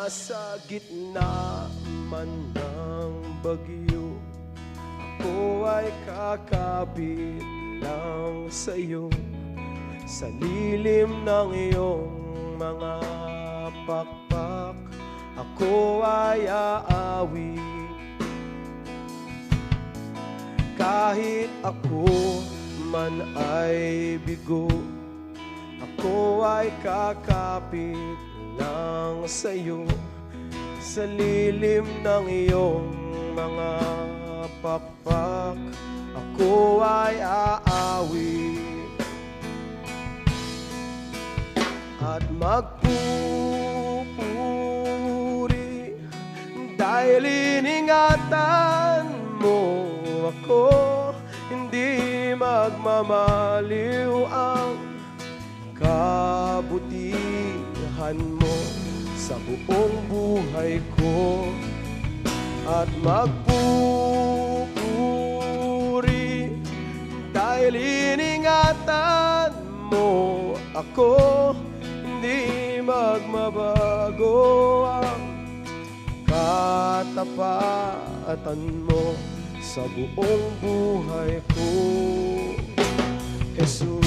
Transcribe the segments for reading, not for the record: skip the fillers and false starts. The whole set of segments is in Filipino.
Nasa gitna man ng bagyo, ako ay kakapit lang sa'yo. Sa lilim ng iyong mga pakpak, ako ay aawi. Kahit ako man ay bigo, ako ay kakapit lang sa'yo. Sa lilim ng iyong mga pakpak, ako ay aawi at magpupuri dahil iningatan mo ako. Hindi magmamaliw ang kabutihan mo sa buong buhay ko, at magpupuri dahil iningatan mo ako. Hindi magmabago ang katapatan mo sa buong buhay ko, Jesus.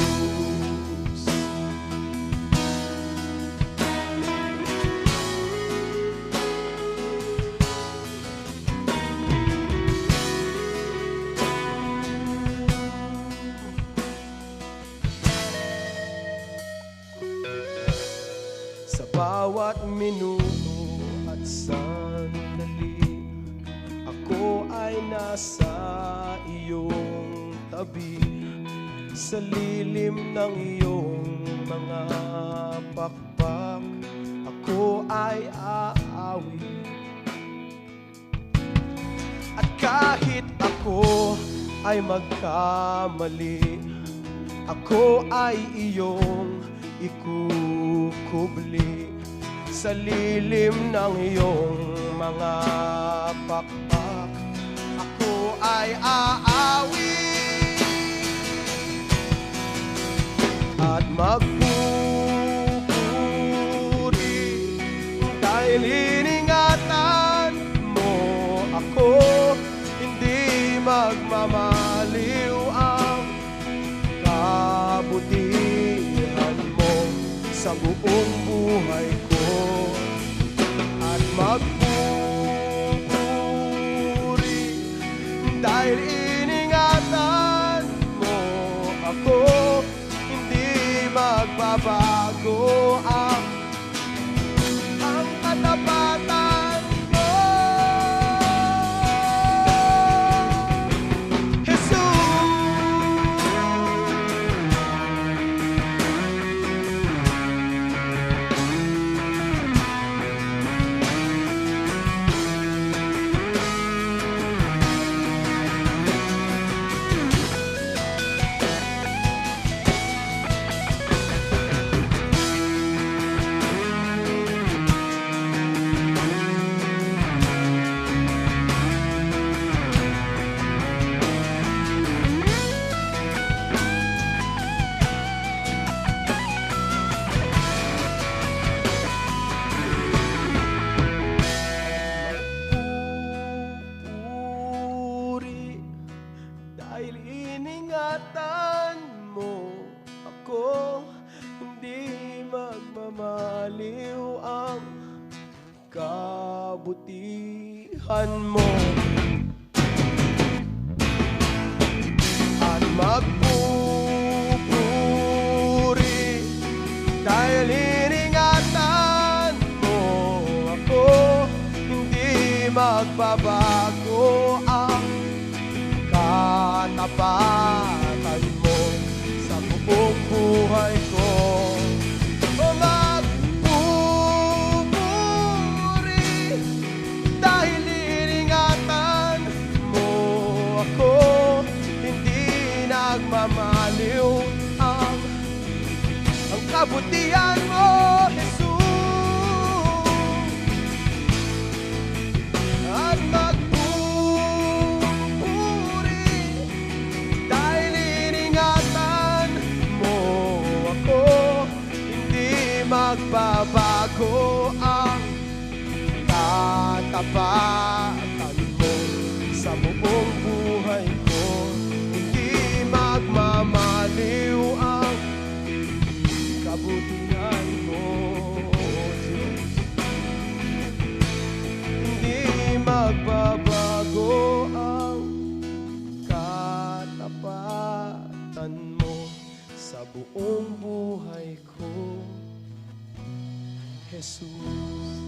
Sa bawat minuto at sandali, ako ay nasa iyong tabi. Sa lilim ng iyong mga pakpak, ako ay aawi. At kahit ako ay magkamali, ako ay iyong ikukubli. Sa lilim ng iyong mga pakpak, ako ay aawi at magpupuri dahil iningatan mo ako. Hindi magmamaliw ang kabutihan mo sa buong buhay ko, at magpupuri dahil iningatan mo ako. Hindi magbabago ang katapatan mo, Jesus. Dahil iningatan mo ako, hindi magmamaliw ang kabutihan mo, at magpupuri dahil iningatan mo ako. Hindi magbabago ang katapatan mo sa buong buhay ko. O magpupuri dahil iningatan mo ako. Hindi nagmamaliw ang kabutihan mo, Jesus. At magbabago ang katapatan mo sa buong buhay ko. Hindi magmamaliw ang kabutihan mo, Diyos. Hindi magbabago ang katapatan mo sa buong buhay ko, Jesus.